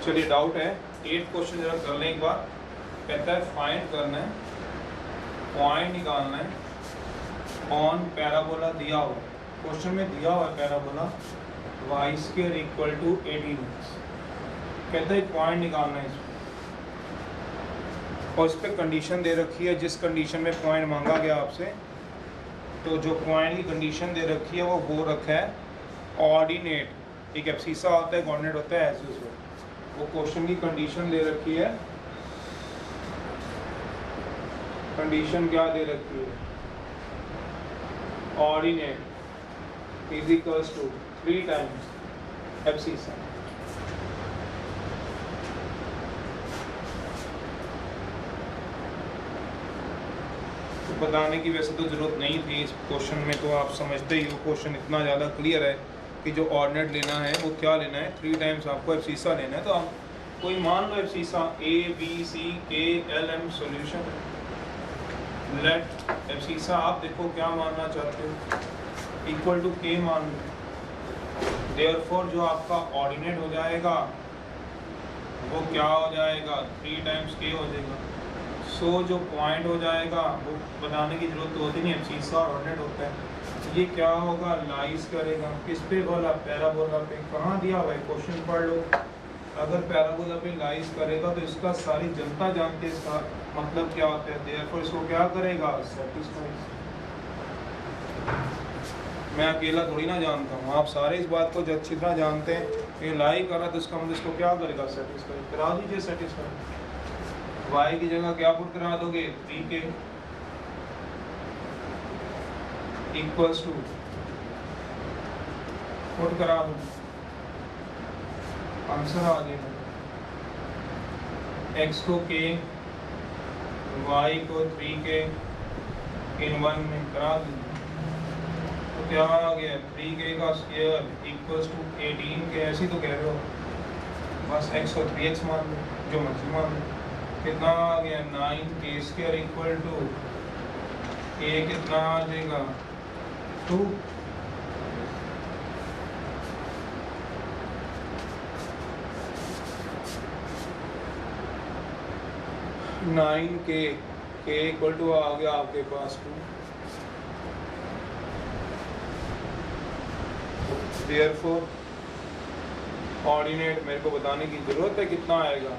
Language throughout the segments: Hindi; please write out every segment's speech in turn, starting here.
चलिए डाउट है 8 क्वेश्चन जरा कर लें एक बार। कहता है फाइंड करना है, पॉइंट निकालना है ऑन पैराबोला दिया हुआ। क्वेश्चन में दिया हुआ है parabola y square equal to 18x। कहता है पॉइंट निकालना है इसमें, और इस पर कंडीशन दे रखी है। जिस कंडीशन में पॉइंट मांगा गया आपसे, तो जो पॉइंट की कंडीशन दे रखी है वो रखा है ऑर्डिनेट। एक एब्सिसा होता है, कोऑर्डिनेट होता है, ऐसे उसमें वो क्वेश्चन की कंडीशन दे रखी है। कंडीशन क्या दे रखी है? Ordinate is equals to 3 times abscissa. बताने की वैसे तो ज़रूरत नहीं थी इस क्वेश्चन में, तो आप समझते ही हो। क्वेश्चन इतना ज़्यादा क्लियर है कि जो ऑर्डिनेट लेना है वो क्या लेना है, 3 टाइम्स आपको एब्सिसा लेना है। तो आप कोई मान लो abscissa ABCKLM solution let abscissa आप देखो क्या मानना चाहते हो, इक्वल टू K मान लो। देयरफॉर जो आपका ऑर्डिनेट हो जाएगा वो क्या हो जाएगा, 3 टाइम्स K हो जाएगा। सो जो पॉइंट हो जाएगा वो बताने की जरूरत तो होती नहीं, एब्सिसा और ऑर्डिनेट होता है। ये क्या होगा, लाइज करेगा किस पे बोला, पैराबोला पे। कहाँ दिया हुआ है, क्वेश्चन पढ़ लो। अगर पैराबोला पे लाइज करेगा तो इसका सारी जनता जानती है इसका मतलब क्या होता है। देयरफॉर इसको क्या करेगा, सेटिस्फाइज। मैं अकेला थोड़ी ना जानता हूँ, आप सारे इस बात को अच्छी तरह जानते हैं। ये लाई कर रहा तो इसका मतलब इसको क्या करेगा, सेटिस्फाई करा दीजिए। सेटिस्फाई y की जगह क्या पुट करा दोगे, 3k इक्वल्स टू पुट करा दो, आंसर आ जाएगा। x को k, y को 3k इन 1 में करा दीजिए। तो क्या आ गया, 3k का स्क्वायर इक्वल्स टू 18k। ऐसे ही तो कह रहे हो, बस x को 3x मान लो, जो मर्जी मान लो। कितना आ गया, 9k square equal to k कितना आ जाएगा, 2। नाइन के इक्वल टू आ गया आपके पास 2। देयरफॉर ऑर्डिनेट मेरे को बताने की जरूरत है, कितना आएगा,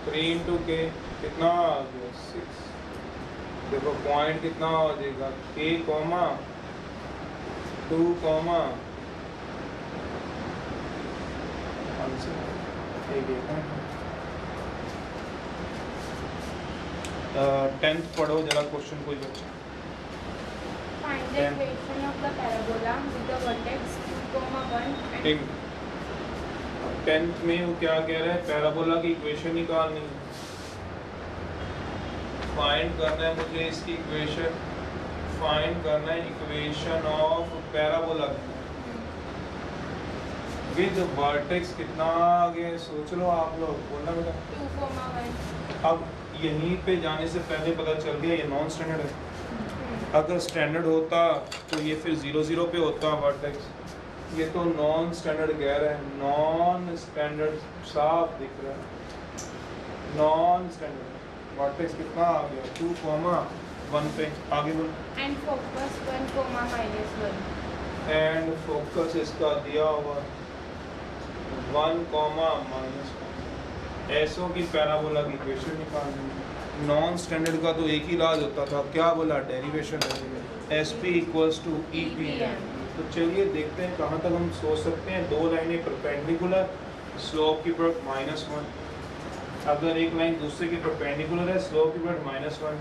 3 इंटू के कितना आ गया, 6। देखो पॉइंट कितना हो जाएगा, k comma 2 comma answer 10th पढ़ो जरा क्वेश्चन कोई बच्चा। Find the equation of the parabola with the vertex 2, 1 and 10th में वो क्या कह रहा है, पैराबोला की इक्वेशन निकालनी है, फाइंड करना है मुझे इसकी इक्वेशन। फाइंड करना है equation of parabola with vertex कितना आ गया, सोच लो आप लोग, बोलना बेटा। 2, 1। अब यहीं पे जाने से पहले पता चल गया ये नॉन स्टैंडर्ड है। अगर स्टैंडर्ड होता तो ये फिर 0 0 पे होता वर्टेक्स। ये तो नॉन स्टैंडर्ड कह रहा है, नॉन स्टैंडर्ड साफ दिख रहा है, नॉन स्टैंडर्ड। वर्टेक्स कितना आ गया, 2, 1 पे। आगे बोलो। And focus 1, -1। एंड फोकस इसका दिया हुआ 1, -1। ऐसो की पैराबोला की इक्वेशन निकालनी। नॉन स्टैंडर्ड का तो एक ही इलाज होता था, क्या बोला, derivation. SP equals to EPN। तो चलिए देखते हैं कहाँ तक हम सोच सकते हैं। 2 लाइनें परपेंडिकुलर, स्लोप की प्रोडक्ट -1। अगर एक लाइन दूसरे की परपेंडिकुलर है, स्लोप की प्रोडक्ट -1।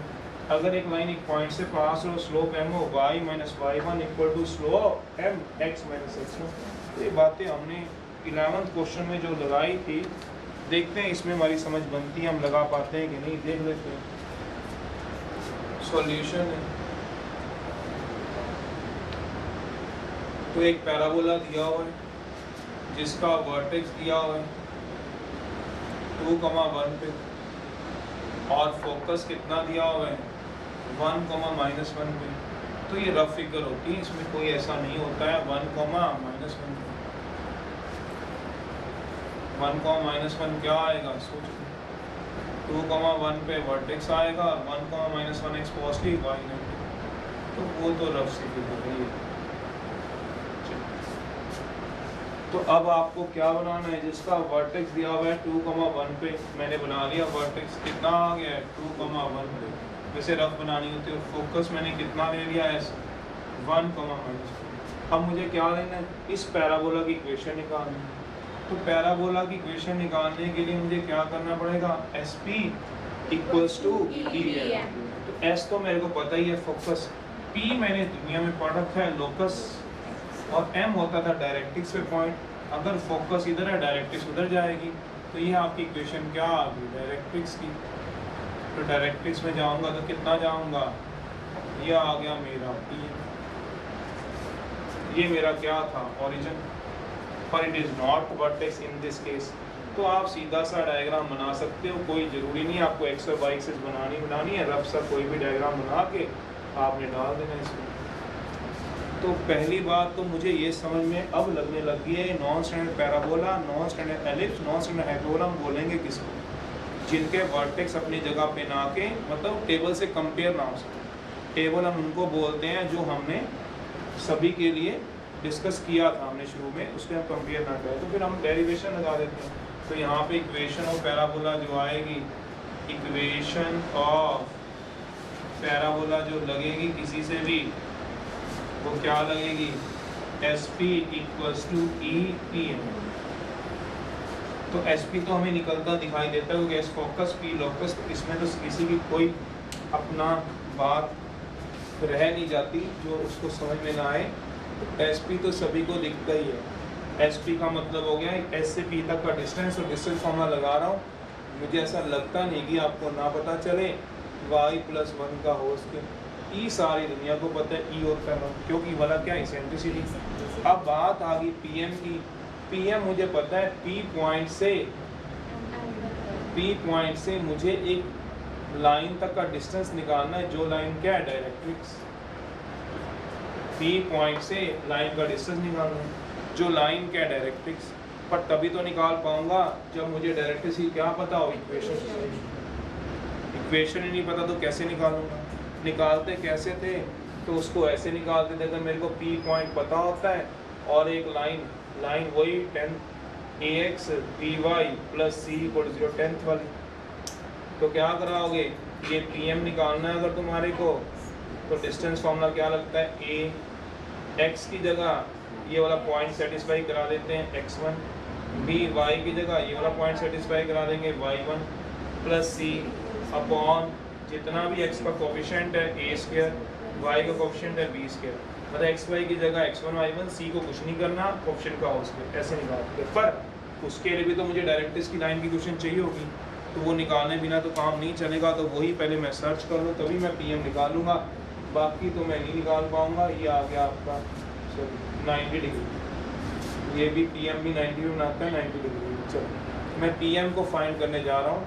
अगर एक लाइन एक पॉइंट से पास हो, स्लोप m हो, y - y1 equal to slope m x - x1। तो ये बातें हमने 11th क्वेश्चन में जो लगाई थी, देखते हैं इसमें हमारी समझ बनती है, हम लगा पाते हैं कि नहीं, देख लेते हैं। सॉल्यूशन है तो एक पैराबोला दिया हुआ है जिसका वर्टेक्स दिया हुआ है 2, 1 पे, और फोकस कितना दिया हुआ है, 1, -1 पे। तो ये रफ फिगर होती है, इसमें कोई ऐसा नहीं होता है 1, -1। 1, क्या आएगा सोच, 2, 1 पे वर्टेक्स आएगा और 1, -1 एक्सपोजली y नेगेटिव, तो वो तो रफ सी फिगर है। तो अब आपको क्या बनाना है, जिसका वर्टेक्स दिया हुआ है 2, 1 पे, मैंने बना लिया वर्टेक्स कितना आ गया है 2, 1 पे, वैसे रफ बनानी होती है, और फोकस मैंने कितना ले लिया है 1, -1। अब मुझे क्या लेना है, इस पैराबोला की इक्वेशन निकालनी है। तो पैराबोला की इक्वेशन निकालने के लिए मुझे क्या करना पड़ेगा, SP = EM। तो S तो मेरे को पता ही है फोकस, P मैंने दुनिया में पढ़ रखा है लोकस, और M होता था डायरेक्ट्रिक्स पे पॉइंट। अगर फोकस इधर है डायरेक्ट्रिक्स उधर जाएगी, तो ये आपकी इक्वेशन क्या आ गई डायरेक्ट्रिक्स की। तो डायरेक्ट्रिक्स में जाऊंगा तो कितना जाऊंगा, ये आ गया मेरा P, ये मेरा क्या था ओरिजिन, पर it is not vertex in this case. तो आप सीधा सा डायग्राम बना सकते हो, कोई ज़रूरी नहीं आपको एक्स और वाई एक्सिस बनानी है, रफ सा कोई भी डायग्राम बना के आपने डाल देना इसमें। तो पहली बात तो मुझे ये समझ में अब लगने लगी है, non standard parabola, non standard ellipse, non standard hyperbola हम बोलेंगे किसको, जिनके वर्टेक्स अपनी जगह पे ना के, मतलब टेबल से कंपेयर ना हो सके। टेबल हम उनको बोलते हैं जो हमने सभी के लिए डिस्कस किया था हमने शुरू में, उसके हम कंपेयर ना करें, तो फिर हम डेरिवेशन लगा देते हैं। तो यहाँ पे इक्वेशन ऑफ पैराबोला जो आएगी, इक्वेशन ऑफ पैराबोला जो लगेगी किसी से भी, वो क्या लगेगी, SP = EPM। तो SP तो हमें निकलता दिखाई देता है क्योंकि S फोकस, P लोकस, तो इसमें तो किसी की कोई अपना बात रह नहीं जाती जो उसको समझ में ना आए। तो SP तो सभी को दिखता ही है। SP का मतलब हो गया S से P तक का डिस्टेंस, और डिस्टेंस फॉर्मूला लगा रहा हूँ। मुझे ऐसा लगता नहीं कि आपको ना पता चले y+1 का होल स्क्वायर, ई सारी दुनिया को पता है, ई और फैला, क्योंकि वाला क्या है इसेंट्रिसिटी। अब बात आ गई PM की। PM मुझे पता है P पॉइंट से मुझे एक लाइन तक का डिस्टेंस निकालना है, जो लाइन क्या है डायरेक्ट्रिक्स। P पॉइंट से लाइन का डिस्टेंस निकालना है, जो लाइन क्या है डायरेक्ट्रिक्स। पर तभी तो निकाल पाऊंगा जब मुझे डायरेक्ट्रिक्स की क्या पता हो, इक्वेशन ही नहीं पता तो कैसे निकालूंगा। निकालते कैसे थे, तो उसको ऐसे निकालते थे, अगर मेरे को P पॉइंट पता होता है और एक लाइन वही 10 AX BY + C = 0 10th वाली, तो क्या कराओगे, ये PM निकालना है अगर तुम्हारे को, तो डिस्टेंस फॉर्मूला क्या लगता है, A X की जगह ये वाला पॉइंट सेटिस्फाई करा देते हैं x1, B Y की जगह ये वाला पॉइंट सेटिस्फाई करा देंगे y1 + C अपॉन जितना भी x का कोफिशिएंट है a², y का कोफिशिएंट है b², मतलब xy की जगह x1 y1, c को कुछ नहीं करना, कोफिशिएंट का होल स्क्वायर, ऐसे निकालते। पर उसके लिए भी तो मुझे डायरेक्ट्रिक्स की लाइन की क्वेश्चन चाहिए होगी, तो वो निकालने बिना तो काम नहीं चलेगा। तो वही पहले मैं सर्च कर लूँ, तभी मैं PM निकालूंगा, बाकी तो मैं नहीं निकाल पाऊंगा। ये आ गया आपका 90 डिग्री, ये भी PM भी 90 में बनाता है, 90 डिग्री। चलो मैं PM को फाइंड करने जा रहा हूँ।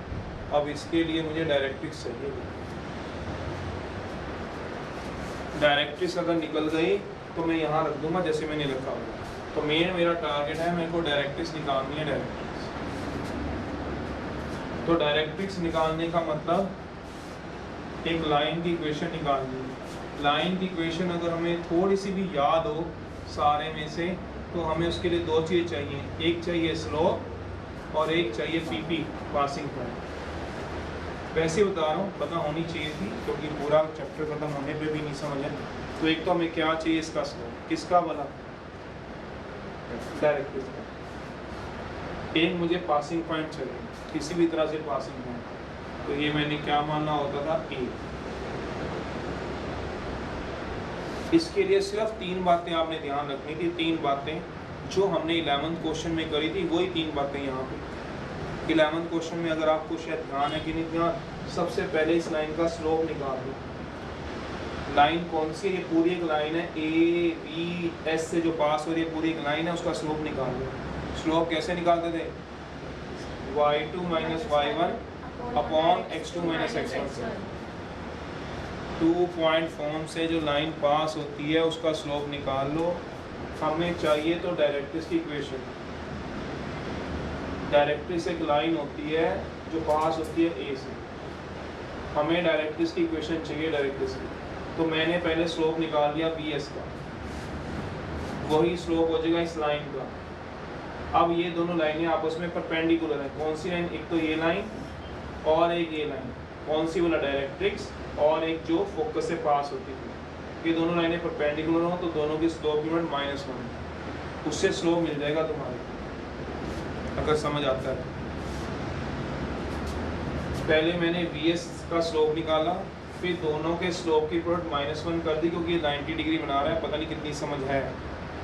अब इसके लिए मुझे डायरेक्ट्रिक्स चाहिए। डायरेक्ट्रिक्स अगर निकल गई तो मैं यहाँ रख दूंगा जैसे मैंने रखा हुआ। तो मेरा टारगेट है, मेरे को डायरेक्ट्रिक्स निकालनी है। तो डायरेक्ट्रिक्स निकालने का मतलब एक लाइन की इक्वेशन निकालनी है। लाइन की इक्वेशन अगर हमें थोड़ी सी भी याद हो सारे में से, तो हमें उसके लिए दो चीज़ चाहिए, एक चाहिए स्लोप और एक चाहिए PP पासिंग पॉइंट। वैसे बता रहा हूँ, पता होनी चाहिए थी क्योंकि पूरा चैप्टर खत्म होने पे भी नहीं समझ आया। तो एक तो हमें क्या चाहिए, इसका स्लोप, किसका वाला, डायरेक्ट्रिक्स का। एक मुझे पासिंग पॉइंट चाहिए, किसी भी तरह से पासिंग पॉइंट। तो ये मैंने क्या मानना होता था, A। इसके लिए सिर्फ 3 बातें आपने ध्यान रखनी थी, 3 बातें जो हमने 11th क्वेश्चन में करी थी, वही 3 बातें यहाँ पे 11th क्वेश्चन में। अगर आपको शायद ध्यान है कि नहीं ध्यान, सबसे पहले इस लाइन का स्लोप निकाल दो। लाइन कौन सी है, ये पूरी एक लाइन है, ABS से जो पास हो रही है पूरी एक लाइन है, उसका स्लोप निकाल दो। स्लोप कैसे निकालते थे, y2 - y1 upon x2 - x1। 2 point form से जो लाइन पास होती है उसका स्लोप निकाल लो। हमें चाहिए तो डायरेक्ट्रिक्स की इक्वेशन। डायरेक्ट्रिक्स एक लाइन होती है जो पास होती है ए से, हमें डायरेक्ट्रिक्स की इक्वेशन चाहिए डायरेक्ट्रिक्स की, तो मैंने पहले स्लोप निकाल लिया bs का, वही स्लोप हो जाएगा इस लाइन का। अब ये दोनों लाइनें आपस में परपेंडिकुलर हैं, कौन सी लाइन, एक तो ये लाइन और एक ये लाइन, कौन सी वाला डायरेक्ट्रिक्स और एक जो फोकस से पास होती थी, ये दोनों लाइनें परपेंडिकुलर हो तो दोनों की स्लोप यूनिट -1, उससे स्लोप मिल जाएगा तुम्हारे, अगर समझ आता है। पहले मैंने bs का स्लोप निकाला, फिर दोनों के स्लोप की प्रोडक्ट -1 कर दी, क्योंकि ये 90 डिग्री बना रहा है, पता नहीं कितनी समझ है,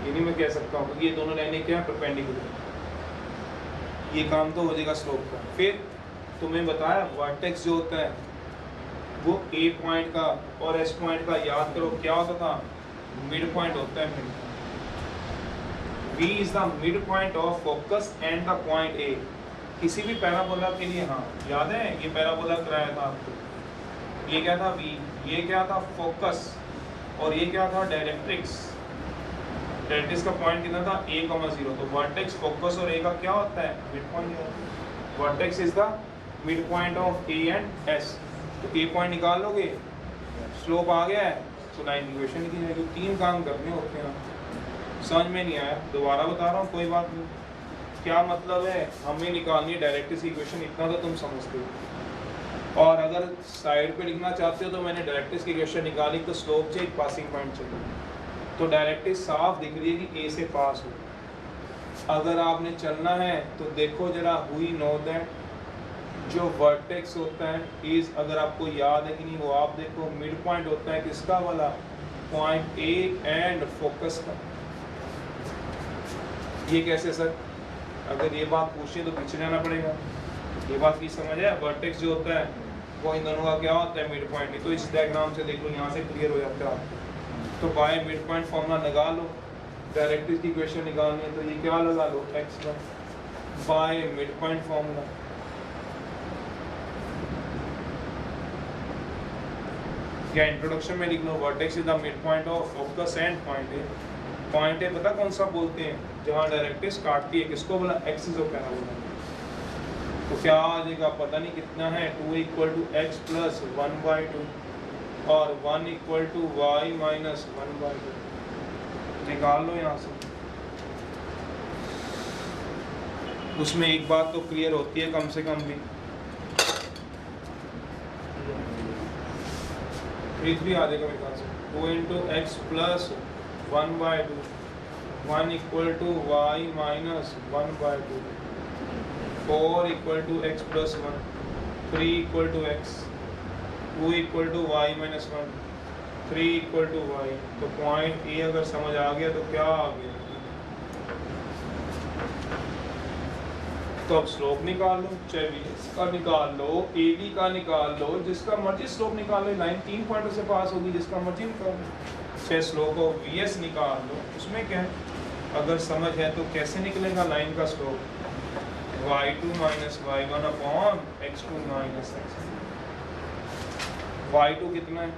ये नहीं मैं कह सकता हूँ, क्योंकि ये दोनों लाइनें क्या है, परपेंडिकुलर, ये काम तो हो जाएगा स्लोप का। फिर तुम्हें बताया वर्टेक्स जो होता है वो ए पॉइंट का और एस पॉइंट का, याद करो क्या होता था, मिड पॉइंट होता है, mid V is the mid point of focus and the point A, किसी भी पैराबोला के लिए। हाँ याद है, ये पैराबोला कराया था आपको, ये क्या था V, ये क्या था फोकस, और ये क्या था डायरेक्ट्रिक्स। डायरेक्ट्रिक्स का पॉइंट कितना था A,0, तो वर्टेक्स फोकस और A का क्या होता है, mid point. Vertex is the mid point of A and S, तो A पॉइंट निकाल लोगे, स्लोप आ गया है, तो लाइन की इक्वेशन लिखी जाएगी। 3 काम करने होते हैं, समझ में नहीं आया दोबारा बता रहा हूँ, कोई बात नहीं। क्या मतलब है, हमें निकालनी है डायरेक्ट्रिक्स की इक्वेशन, इतना तो तुम समझते हो। और अगर साइड पे लिखना चाहते हो तो मैंने डायरेक्ट्रिक्स की इक्वेशन निकाली, तो स्लोप चाहिए, पासिंग पॉइंट चाहिए, तो डायरेक्ट्रिक्स साफ दिख रही है कि ए से पास हो। अगर आपने चलना है तो देखो जरा, हुई नो दैट जो वर्टेक्स होता है इज, अगर आपको याद है कि नहीं वो आप देखो, मिड पॉइंट होता है किसका वाला, पॉइंट ए एंड फोकस का। ये कैसे सर, अगर ये बात पूछे तो पीछे जाना पड़ेगा, ये बात की समझ है। वर्टेक्स जो होता है वो इन दोनों का क्या होता है, मिड पॉइंट। नहीं तो इस डायग्राम से देख लो, यहाँ से क्लियर हो जाता है। तो बाय मिड पॉइंट फॉर्मूला लगा लो, डायरेक्ट्रिक्स की इक्वेशन निकालनी है तो ये क्या लगा लो, x1 by mid point formula. क्या इंट्रोडक्शन में लिख लो, vertex is the mid point of focus and point A. Point A पता कौन सा बोलते हैं, जहाँ डायरेक्ट्रिक्स काटती है, किसको बोला, एक्सिस ऑफ पैराबोला। तो क्या आ जाएगा, पता नहीं कितना है, 2 = x + 1/2 और 1 = y - 1/2। निकाल लो यहाँ से। उसमें एक बात तो क्लियर होती है कम से कम भी, भी आ जाएगा मेरे ख्याल से, 2 × x + 1/2, 1 = y - 1/2, 4 = x + 1, 3 = x, 2 = y - 1, 3 = y। तो पॉइंट ए अगर समझ आ गया तो क्या आ गया, तो अब स्लोप निकाल लो, चाहे VS का निकाल लो, AB का निकाल लो, जिसका मर्जी स्लोप निकाल लो, लाइन 3 पॉइंटों से पास होगी, जिसका मर्जी निकाल लो। चाहे स्लोप ऑफ VS निकाल लो, उसमें क्या है, अगर समझ है तो कैसे निकलेगा लाइन का slope, y2 - y1 upon x2 - x1। y2 कितना है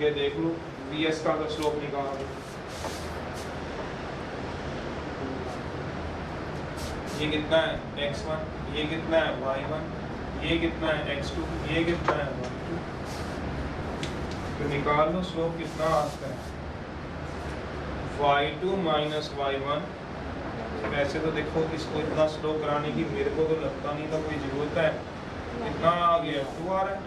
ये देख लो, VS का अगर स्लोप निकाल लो, ये कितना है x1, ये कितना है y1, ये कितना है x2, ये कितना है y2। तो निकाल लो स्लोप कितना आता है, y2 - y1। वैसे तो देखो इसको इतना स्लो कराने की मेरे को तो लगता नहीं था कोई ज़रूरत है, कितना आ गया, 2 आ रहा है।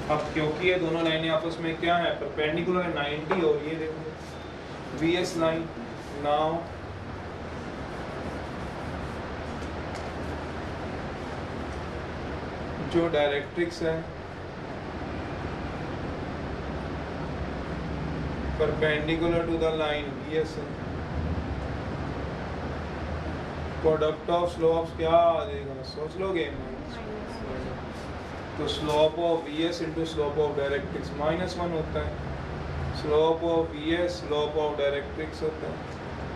अब क्योंकि ये दोनों लाइनें आपस में क्या है, परपेंडिकुलर है 90, और ये देखो VS लाइन। नाउ जो डायरेक्ट्रिक्स है perpendicular to the line VS है, प्रोडक्ट ऑफ स्लोप्स क्या आ जाएगा, सोच लोगे, तो slope of VS × slope of directrix -1 होता है। Slope of VS slope of directrix होता है।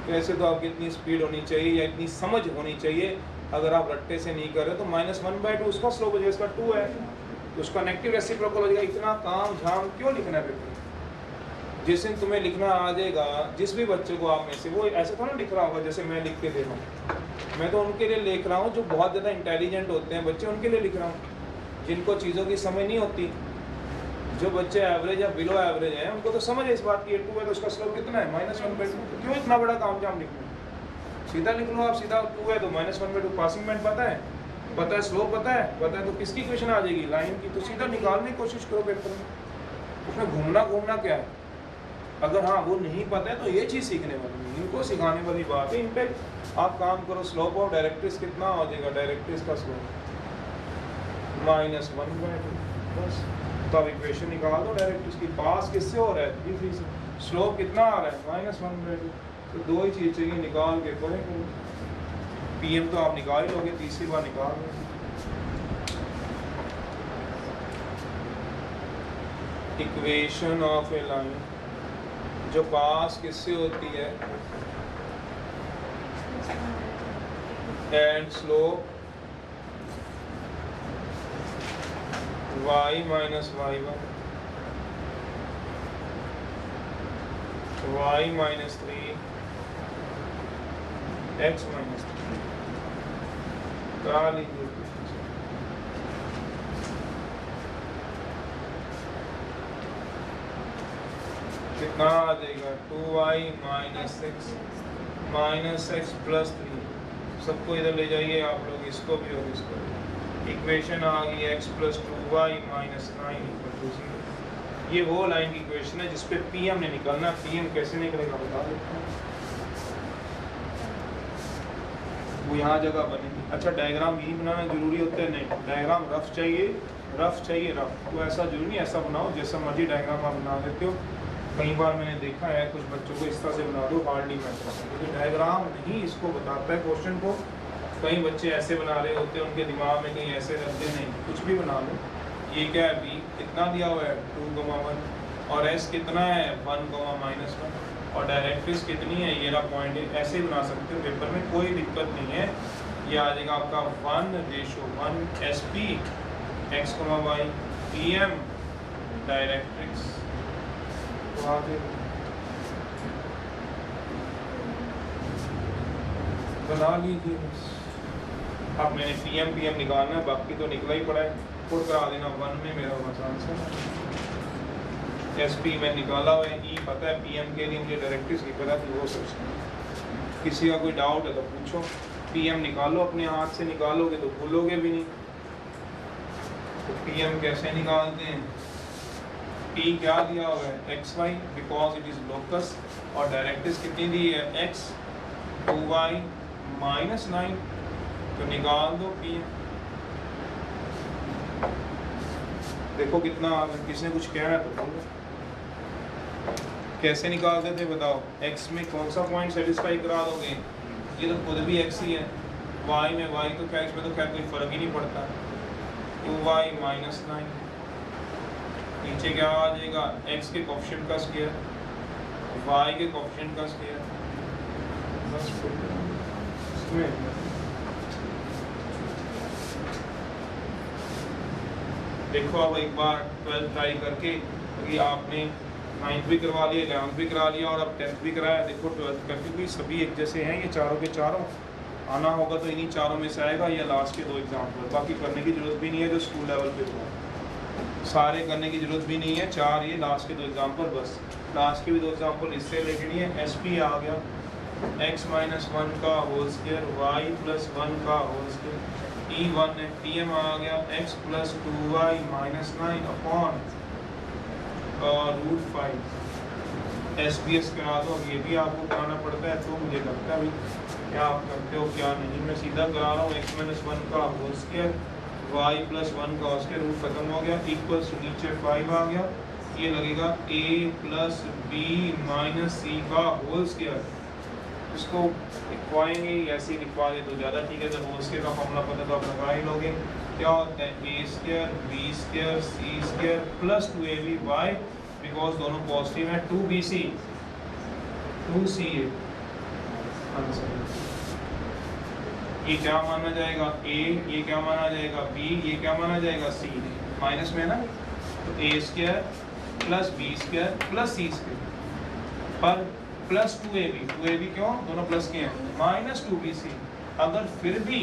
तो ऐसे तो आपकी इतनी स्पीड होनी चाहिए या इतनी समझ होनी चाहिए, अगर आप रट्टे से नहीं कर रहे तो -1/2 उसका स्लोप हो जाएगा, इसका 2 है तो उसका नेगेटिव रेसिप्रोकल हो जाएगा। इतना काम झाम क्यों लिखना है पेपर, जिस दिन तुम्हें लिखना आ जाएगा, जिस भी बच्चे को आप में से, वो ऐसे थोड़ा लिख रहा होगा जैसे मैं लिख के दे रहा हूँ। मैं तो उनके लिए लिख रहा हूँ जो बहुत ज़्यादा इंटेलिजेंट होते हैं बच्चे, उनके लिए लिख रहा हूँ, जिनको चीज़ों की समझ नहीं होती। जो बच्चे एवरेज या बिलो एवरेज हैं उनको तो समझ है इस बात की, 2 है तो उसका स्लोप कितना है -1/2। क्यों इतना बड़ा काम जाम लिखना, सीधा लिख लो आप, सीधा 2 है तो -1/2। पासिंग पॉइंट पता है स्लोप पता है तो किसकी क्वेश्चन आ जाएगी, लाइन की। तो सीधा निकालने की कोशिश करो पेपर में, उसमें घूमना क्या है। अगर हाँ वो नहीं पता है तो ये चीज़ सीखने वाली है, इनको सिखाने वाली बात है। इनफैक्ट आप काम करो, स्लोप ऑफ डायरेक्ट्रिक्स कितना हो जाएगा, डायरेक्ट्रिक्स का स्लोप -1/2 बस। तो अब इक्वेशन निकाल दो डायरेक्ट्रिक्स की। पास किससे हो रहा है, D3 से। स्लोप कितना आ रहा है -1/2। तो 2 ही चीज़ चाहिए, निकाल के पढ़ेंगे। PM तो आप निकाल ही लोगे, तीसरी बार निकाल लो। इक्वेशन ऑफ ए लाइन जो पास किससे होती है, and slope y minus y1 y minus 3 x minus 3 करा लीजिए। कितना आ जाएगा, 2y minus 6 minus x plus 3। सबको इधर ले जाइए आप लोग, इसको भी और इसको भी। इक्वेशन आ गई x plus 2y minus 9 equal to 0। ये वो लाइन की इक्वेशन है जिस पे PM ने निकालना। PM कैसे निकलेगा बता देता हूँ, वो यहाँ जगह बनेगी। अच्छा डायग्राम यही बनाना जरूरी होता है, नहीं डायग्राम रफ चाहिए रफ। तो ऐसा जरूरी नहीं, ऐसा बनाओ जैसा मर्जी डायग्राम आप बना देते हो। कई बार मैंने देखा है कुछ बच्चों को इस तरह से बना दो, हार्डली मैटर, क्योंकि डायग्राम नहीं इसको बताता है क्वेश्चन को। कई बच्चे ऐसे बना रहे होते हैं, उनके दिमाग में कहीं ऐसे रखते नहीं, कुछ भी बना लो। ये क्या है, b कितना दिया हुआ है 2,1 और s कितना है 1,-1 और डायरेक्ट्रिक्स कितनी है, ये रहा पॉइंट है। ऐसे ही बना सकते हो पेपर में, कोई दिक्कत नहीं है। ये आ जाएगा आपका 1:1 SP x, y PM directrix. तो आगे बना लीजिए बस। अब मैंने PM निकालना है, बाकी तो निकला ही पड़ा है। पुट करा देना 1 में, मेरा बस आंसर। SP में निकाला हुआ है, E पता है, PM के लिए मुझे डायरेक्ट्रिक्स की पता थी, वो सोच। किसी का कोई डाउट है तो पूछो। PM निकालो, अपने हाथ से निकालोगे तो भूलोगे भी नहीं। तो PM कैसे निकालते हैं, P क्या दिया हुआ है XY because it is locus, और डायरेक्ट्रिक्स कितनी दी है X 2y minus 9। तो निकाल दो PM। देखो कितना, अगर किसी ने कुछ कहना है तो बोलो। कैसे निकालते थे बताओ, x में कौन सा पॉइंट सेटिस्फाई करा दोगे, ये तो खुद भी x ही है। y में y तो क्या, इसमें तो खैर कोई फर्क ही नहीं पड़ता। 2y minus 9 नीचे क्या आ जाएगा, x के कोएफिशिएंट का स्क्वायर, y के कोएफिशिएंट का स्क्वायर। बस इसमें देखो अब एक बार 12th ट्राई करके, क्योंकि आपने 9th भी करवा लिया, 11th भी करा लिया और अब 10th भी कराया। देखो 12th करके भी सभी एक जैसे हैं, ये चारों के चारों आना होगा तो इन्हीं चारों में से आएगा, या लास्ट के 2 एग्जाम्पल। बाकी करने की जरूरत भी नहीं है, जो स्कूल लेवल पे हुआ सारे करने की जरूरत भी नहीं है। 4 ये लास्ट के 2 एग्जाम्पल, बस लास्ट के भी 2 एग्जाम्पल इससे लेके नहीं है। SP आ गया x minus 1 का होल स्क्वायर y plus 1 का होल स्क्वायर। E1 है, PM आ गया x plus 2y minus 9 upon √5। SBS करा दो, अब ये भी आपको कराना पड़ता है, तो मुझे लगता है क्या आप करते हो क्या नहीं। मैं सीधा करा रहा हूँ, x minus 1 का होल स्क्वायर y plus 1 का होल स्क्वायर, रूट खत्म हो गया, इक्वल्स नीचे 5 आ गया। ये लगेगा a plus b minus c का होल स्क्वायर। इसको लिखवाएंगे, ऐसे ही लिखवा दे तो ज़्यादा ठीक है। जब होल स्क्वायर का फॉर्मूला पता तो आप लगा ही लोगे। क्या होता है a square b square c square plus 2ab y, because दोनों पॉजिटिव हैं, 2bc 2ca आंसर। ये क्या माना जाएगा a, ये क्या माना जाएगा b, ये क्या माना जाएगा c, माइनस में ना, तो a square plus b square plus c square पर प्लस 2ab क्यों, दोनों प्लस के हैं, माइनस 2bc अगर फिर भी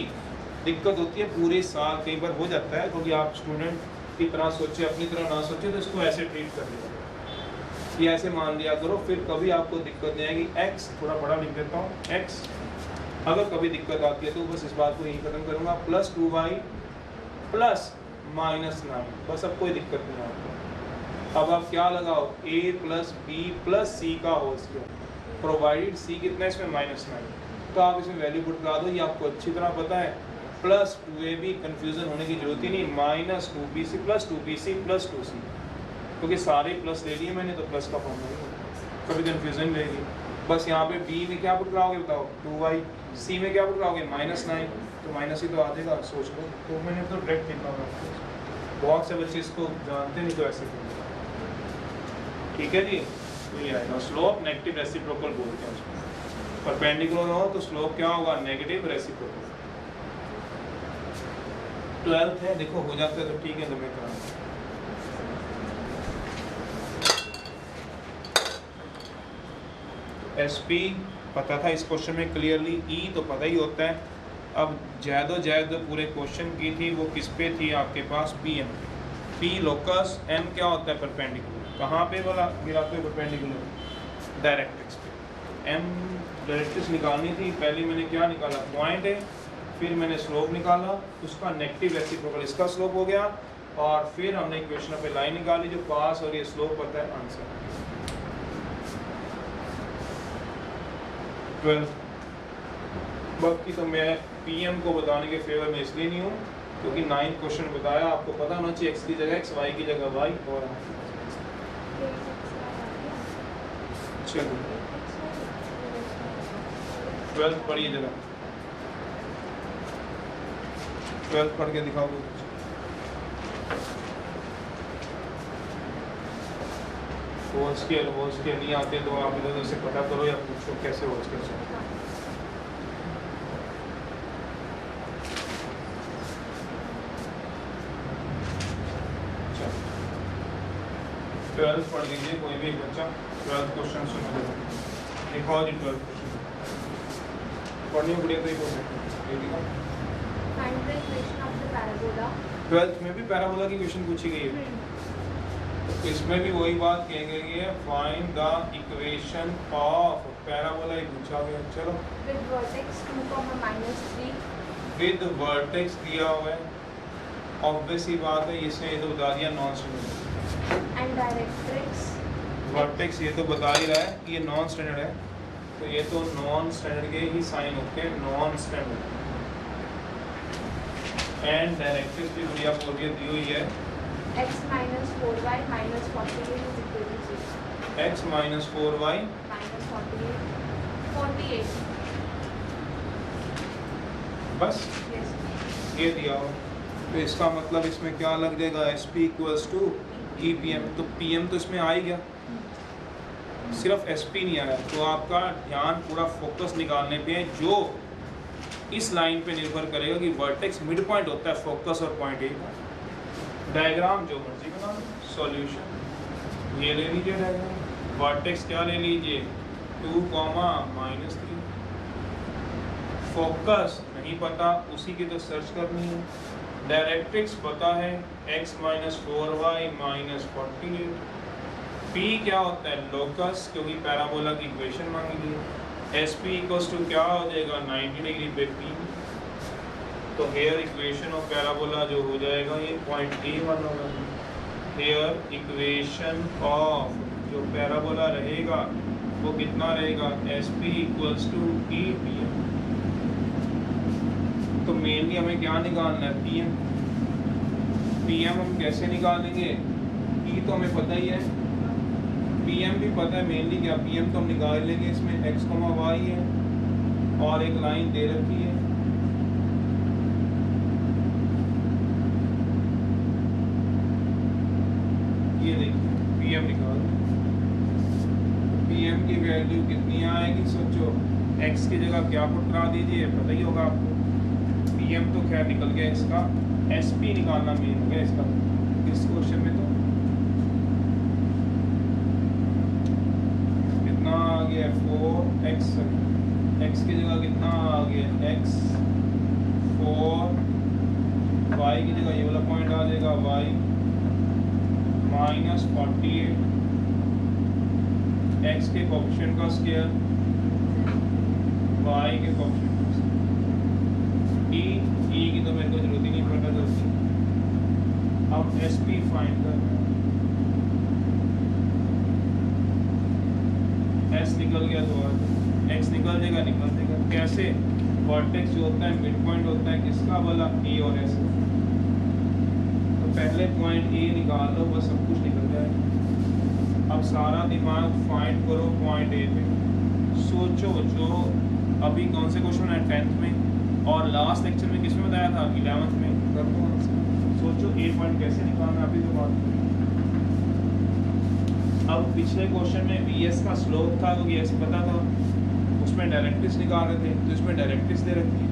दिक्कत होती है पूरे साल, कई बार हो जाता है क्योंकि आप स्टूडेंट की तरह सोचे, अपनी तरह ना सोचे, तो इसको ऐसे ट्रीट कर लिया, ये ऐसे मान लिया करो, फिर कभी आपको दिक्कत नहीं आएगी। x थोड़ा बड़ा लिख देता हूँ, x अगर कभी दिक्कत आती है तो बस इस बात को यही खत्म करूँगा, प्लस 2y प्लस माइनस 9, बस अब कोई दिक्कत नहीं आपको। अब आप क्या लगाओ, a प्लस बी प्लस सी का होल स्क्वायर, प्रोवाइडेड c कितना है इसमें -9, तो आप इसमें वैल्यू पुट करा दो, ये आपको अच्छी तरह पता है। प्लस 2ab, कन्फ्यूज़न होने की जरूरत ही नहीं, minus 2bc plus 2bc plus 2c, क्योंकि सारे प्लस ले लिए मैंने तो प्लस का फॉर्म नहीं, कभी कन्फ्यूज़न रहेगी। बस यहाँ पे b में क्या पुट कराओगे बताओ, 2y, c में क्या पुट कराओगे -9, तो माइनस ही तो आ जाएगा, सोच लो। तो मैंने तो डायरेक्ट लिखा हुआ, बहुत से बच्चे इसको जानते नहीं तो ऐसे करेंगे। ठीक है जी, तो ये आएगा स्लोप नेगेटिव रेसिप्रोकल बोलते हैं उसको। परपेंडिकुलर हो तो स्लोप क्या होगा, नेगेटिव रेसिप्रोकल। 12th है, देखो हो जाता है तो ठीक है, तो मैं कराऊंगा। SP पता था इस क्वेश्चन में क्लियरली, E तो पता ही होता है। अब जैद पूरे क्वेश्चन की थी वो किस पे थी आपके पास, PM, P लोकस, M क्या होता है परपेंडिकुलर, कहाँ पे बोला गिराते हो परपेंडिकुलर, डायरेक्ट्रिक्स पे। M डायरेक्ट्रिक्स निकालनी थी, पहले मैंने क्या निकाला, पॉइंट है, फिर मैंने स्लोप निकाला, उसका नेगेटिव रेसिप्रोकल इसका स्लोप हो गया, और फिर हमने इक्वेशन पे लाइन निकाली जो पास और ये स्लोप पता है, आंसर। 12 बाकी तो मैं PM को बताने के फेवर में इसलिए नहीं हूँ क्योंकि 9 क्वेश्चन बताया, आपको पता होना चाहिए x की जगह x, y की जगह y, और चलो 12 पढ़िए जरा, 12 पढ़ के दिखाओ। होल स्केल नहीं आते तो आप इधर से पता करो या पूछो कैसे होल स्केल से। 12 पढ़ लीजिए कोई भी बच्चा, 12 क्वेश्चन सुनो, दिखाओ जी 12 क्वेश्चन पढ़नी पड़ेगा तो ये बोल सकते हैं। Find the equation of the parabola. 12th में भी पैराबोला की क्वेश्चन पूछी गई है, तो इसमें भी वही बात कही गई है, find the equation of parabola ही पूछा गया। चलो With vertex 2, -3. विद वर्टेक्स दिया हुआ है, ऑब्वियस ही बात है, इसने ये तो बता दिया non standard, And directrix. Vertex ये तो बता ही रहा है कि ये नॉन स्टैंडर्ड है, तो ये तो नॉन स्टैंडर्ड के ही साइन होते हैं, नॉन स्टैंडर्ड। एंड डायरेक्ट्रिक्स भी बढ़िया बोल दिया दी हुई है, X minus 4y minus 48 is equal to 0. x minus 4y Minus 48. बस Yes. ये दिया हो, तो इसका मतलब इसमें क्या लग जाएगा, SP इक्वल्स टू EPM, तो PM तो इसमें आ ही गया, सिर्फ SP नहीं आया, तो आपका ध्यान पूरा फोकस निकालने पे है, जो इस लाइन पे निर्भर करेगा कि वर्टेक्स मिड पॉइंट होता है फोकस और पॉइंट ए का। डायग्राम जो मर्जी बना लो, सॉल्यूशन ये ले लीजिए डायग्राम, वर्टेक्स क्या ले लीजिए 2, -3, फोकस नहीं पता उसी की तो सर्च करनी है, डायरेक्ट्रिक्स पता है x - 4y - 48, P क्या होता है लोकस, क्योंकि पैराबोला की इक्वेशन मांगी है, SP इक्वल्स टू क्या हो जाएगा 90 डिग्री पे P, तो हेयर इक्वेशन ऑफ पैराबोला जो हो जाएगा ये पॉइंट A1 होगा। हेयर इक्वेशन ऑफ जो पैराबोला रहेगा वो कितना रहेगा, SP इक्वल्स टू EPM। तो मेनली हमें क्या निकालना है, PM हम कैसे निकालेंगे, E तो हमें पता ही है, PM भी पता है, मेनली क्या PM तो हम निकाल लेंगे, इसमें x, y है और एक लाइन दे रखी है, ये देखिए PM निकाल, PM की वैल्यू कितनी आएगी, सोचो x की जगह क्या पुट करा दीजिए, पता ही होगा आपको, PM तो खैर निकल गया, इसका SP निकालना मेन हो गया इसका, इस क्वेश्चन में तो कितना आ गया 4x x की जगह कितना आ गया x 4, y की जगह ये वाला पॉइंट आ जाएगा y -48, x के कोएफिशिएंट का स्क्वायर y के कोएफिशिएंट का स्क्वायर। e की तो मेरे को जरूरत ही नहीं पता चलती। अब sp फाइंड करना है। s निकल गया तो x निकल जाएगा कैसे? वर्टेक्स जो होता है मिड पॉइंट होता है किसका वाला a और s। तो पहले पॉइंट a निकाल लो, बस सब कुछ निकल जाएगा। अब सारा दिमाग फाइंड करो पॉइंट a पे। सोचो जो अभी कौन से क्वेश्चन है 10th में और लास्ट लेक्चर में किसमें बताया था 11th में, कर दो आंसर। सोचो a पॉइंट कैसे निकालना, अभी तो बात करें। अब पिछले क्वेश्चन में vs का स्लोप था क्योंकि s पता था, उसमें डायरेक्ट्रिक्स निकाल रहे थे, तो इसमें डायरेक्ट्रिक्स दे रखी है।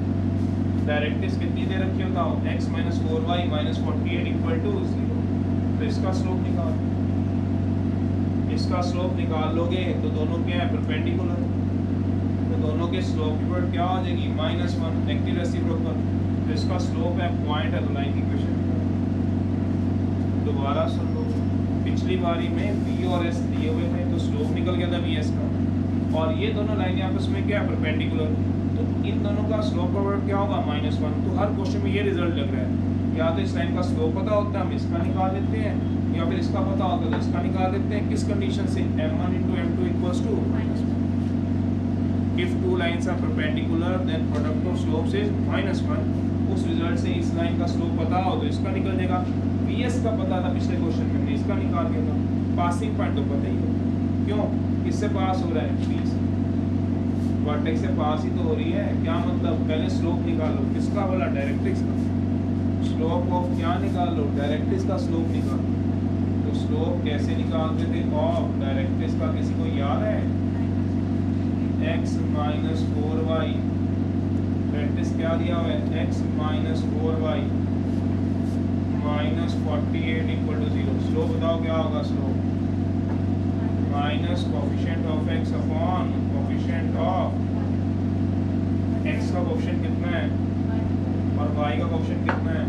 डायरेक्ट्रिक्स कितनी दे रखी है बताओ? x - 4y - 48 = 0। तो इसका स्लोप निकाल, इसका स्लोप निकाल लोगे तो दोनों क्या है परपेंडिकुलर, तो दोनों के स्लोप की वर्ड क्या आ जाएगी -1, नेगेटिव रेसिप्रोकल। तो इसका स्लोप है पॉइंट है, तो लाइन की इक्वेशन दोबारा सुन लो। पिछली बारी में v और s दिए हुए थे तो स्लोप निकल गया था vs का, और ये दोनों लाइनें आपस में क्या है परपेंडिकुलर, तो इन दोनों का स्लोप का वर्ड क्या होगा -1। तो हर क्वेश्चन में ये रिजल्ट लग रहा है, या तो इस लाइन का स्लोप पता होता है हम इसका निकाल लेते हैं, या फिर इसका पता होता है तो इसका निकाल लेते हैं। किस कंडीशन से? m1 × m2 = -1। If two lines are perpendicular, then product of slopes is -1। उस रिजल्ट से इस लाइन का स्लोप पता हो तो इसका निकल जाएगा। vs का पता था पिछले क्वेश्चन में, इसका निकाल के था। पासिंग पॉइंट तो पता ही है, क्यों? किससे पास हो रहा है? b से, वर्टेक्स से पास ही तो हो रही है। क्या मतलब? पहले स्लोप निकालो, किसका वाला? डायरेक्ट्रिक्स का। स्लोप ऑफ क्या निकाल लो? डायरेक्ट्रिक्स का स्लोप निकालो। तो स्लोप कैसे निकालते थे ऑफ डायरेक्ट्रिक्स का, किसी को याद है? x - 4y, डायरेक्ट्रिक्स क्या दिया हुआ है? x - 4y - 48 = 0। स्लोप बताओ क्या होगा? Slope minus coefficient of x upon coefficient of x का कोएफिशिएंट कितना है और y का कोएफिशिएंट कितना है।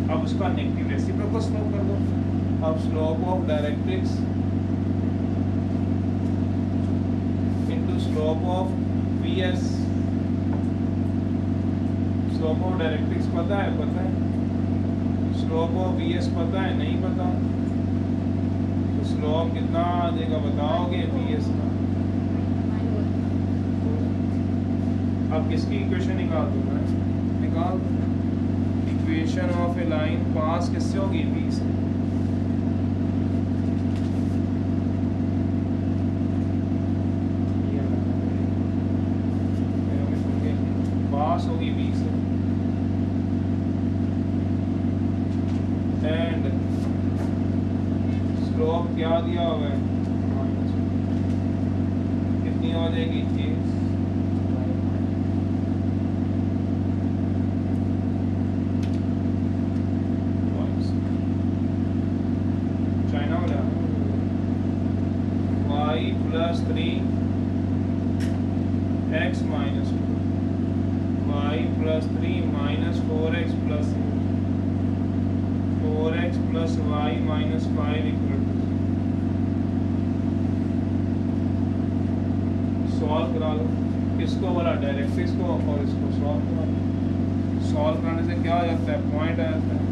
अब उसका नेगेटिव रेसिप्रोकल स्लोप कर दो। अब slope of directrix into slope of vs। Slope of directrix पता है? पता है। स्लोप ऑफ vs पता है? नहीं पता। तो स्लोप कितना आ जाएगा बताओगे vs का? अब किसकी इक्वेशन निकाल दूँ मैं? निकाल इक्वेशन ऑफ ए लाइन पास किससे होगी? v से। पास होगी v से, एंड स्लोप क्या दिया हुआ है? कितनी हो जाएगी? चाइना वाला y + 3 x - 2, y + 3 - 4x + 4x + y - 5 = 0। Solve करा लो, किसको बोला? डायरेक्ट्रिक्स को, और इसको सॉल्व करा लो। सॉल्व कराने से क्या हो जाता है? पॉइंट आ जाता है।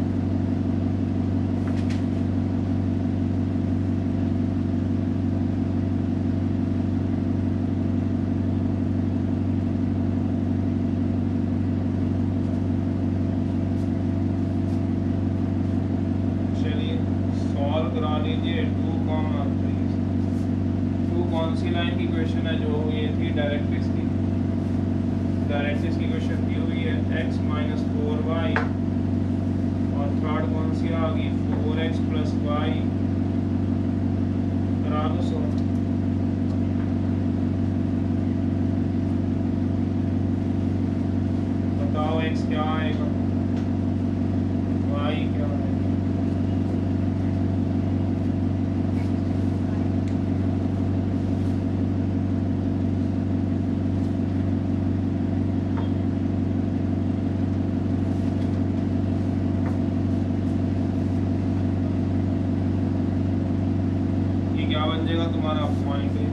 करा लीजिए 2, 3। 2 कौन सी लाइन की इक्वेशन है? जो ये थी डायरेक्ट्रिक्स की। डायरेक्ट्रिक्स की इक्वेशन दी हुई है x - 4y, और थर्ड कौन सी आ गई? 4x + y। करा दो सॉल्व। बताओ x क्या आएगा, y क्या आएगा? हमारा पॉइंट ए।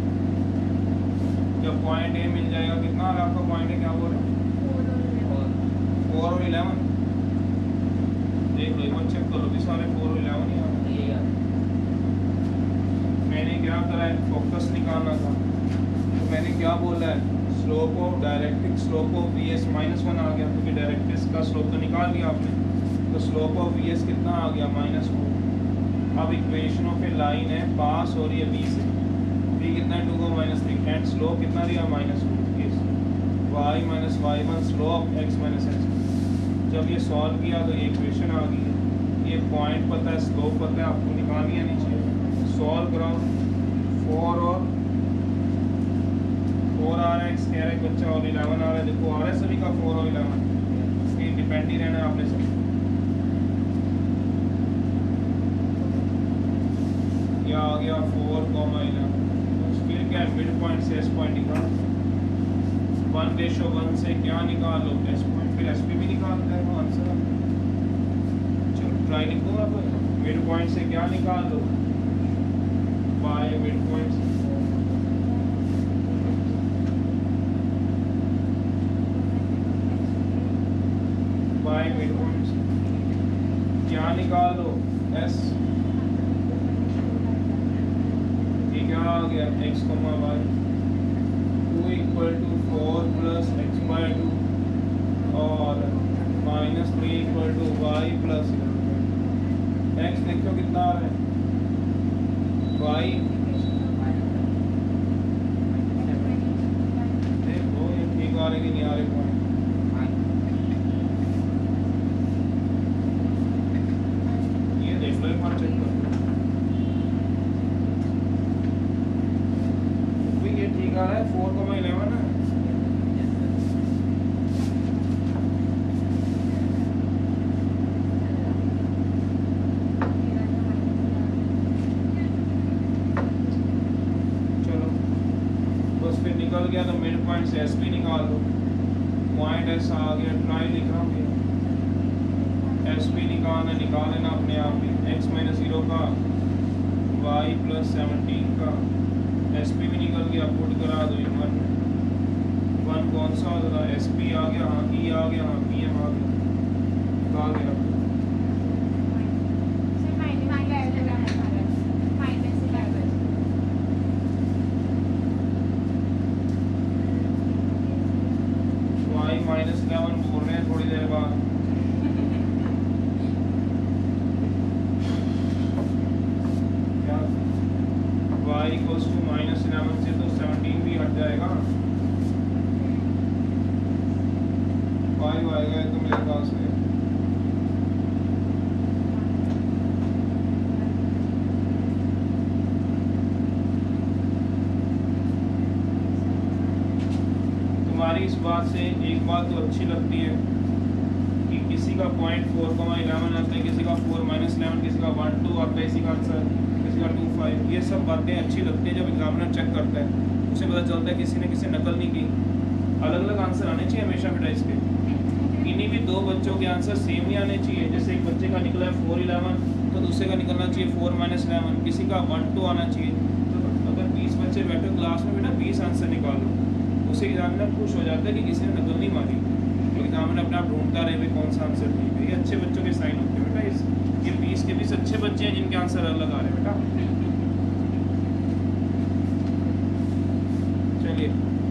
जब पॉइंट ए मिल जाएगा, कितना आ रहा है आपका पॉइंट ए, क्या बोल रहे हैं 4 और 11, देख लो एक बार चेक कर लो भी सारे 4 और 11 ही आ रहे हैं। मैंने क्या करा है, फोकस निकालना था, तो मैंने क्या बोला है, slope of डायरेक्ट्रिक slope of V S -1 आ गया, क्योंकि डायरेक्ट्रिक्स का स्लोप तो निकाल लिया आपने, तो स्लोप ऑफ वी एस कितना आ गया -4। अब इक्वेशन ऑफ ए लाइन है, पास हो रही है बी से, बी कितना है 2 को -3, एंड स्लोप कितना दिया -2, y minus y1 slope x minus x। जब ये सॉल्व किया तो ये इक्वेशन आ गई है, ये पॉइंट पता है, स्लोप पता है, आपको निकालनी आनी चाहिए। सॉल्व कराओ, 4 और 4 आ रहा है, x कह रहा है बच्चा, और 11 आ रहा है, देखो आ रहा है सभी का 4 और 11, इसके डिपेंड ही रहना है आपने सब। यह आ गया 4,11, फिर क्या है, मिड पॉइंट से एस पॉइंट निकाल, 1:1 से क्या निकाल लो, एस पॉइंट, फिर एस पी भी निकालता है वो आंसर। चलो ट्राई लिखो आप, मिड पॉइंट से क्या निकाल लो, बाय मिड पॉइंट से बाय मिड पॉइंट से क्या निकाल लो, एस, ये क्या आ गया, x, y 2 = 4 + x/2 और -3 = y + 11। x देखो कितना आ रहा है, y देखो ये ठीक आ रहे कि नहीं आ रहे पॉइंट, ये देख लो एक बार चेक करो, ये ठीक आ रहा है 4,11 है। चलो बस फिर निकल गया, तो मिड पॉइंट से एस पी निकाल दो, पॉइंट एस आ गया, ट्राई लिख रहा हूँ, एस पी निकाल लेना अपने आप ही, x - 0 का y + 17 का एस पी भी निकल गया, पुट करा दो, 1 कौन सा होता है, एस पी आ गया, हाँ ई आ गया, हाँ पी एम आ गया, आ गया। y -11 बोल रहे हैं थोड़ी देर बाद, क्या y = -11 से तो 17 भी हट जाएगा, 5 आएगा तो मेरे पास में, तुम्हारी इस बात से एक बात तो अच्छी लगती है कि किसी का पॉइंट 4,11 आता है, किसी का 4 - 11, किसी का 1 2 आता है, किसी का आंसर, किसी का 2 5, ये सब बातें अच्छी लगती है। जब एग्जामिनर चेक करता है उसे पता चलता है किसी ने किसी नकल नहीं की, अलग अलग आंसर आने चाहिए हमेशा बेटा इसके, इन्हीं भी 2 बच्चों के आंसर सेम ही आने चाहिए, जैसे एक बच्चे का निकला है 4,11 तो दूसरे का निकलना चाहिए 4 - 11, किसी का 1 2 आना चाहिए, तो अगर 20 बच्चे बैठे क्लास में बेटा 20 आंसर निकालो, उसे एग्जामिनर खुश हो जाता है कि किसी ने नकल नहीं मारी, तो एग्जामिनर अपने आप ढूंढता रहे भाई कौन सा आंसर ठीक है। ये अच्छे बच्चों के साइन होते हैं बेटा, ये 20 के 20 अच्छे बच्चे हैं जिनके आंसर अलग आ रहे हैं बेटा।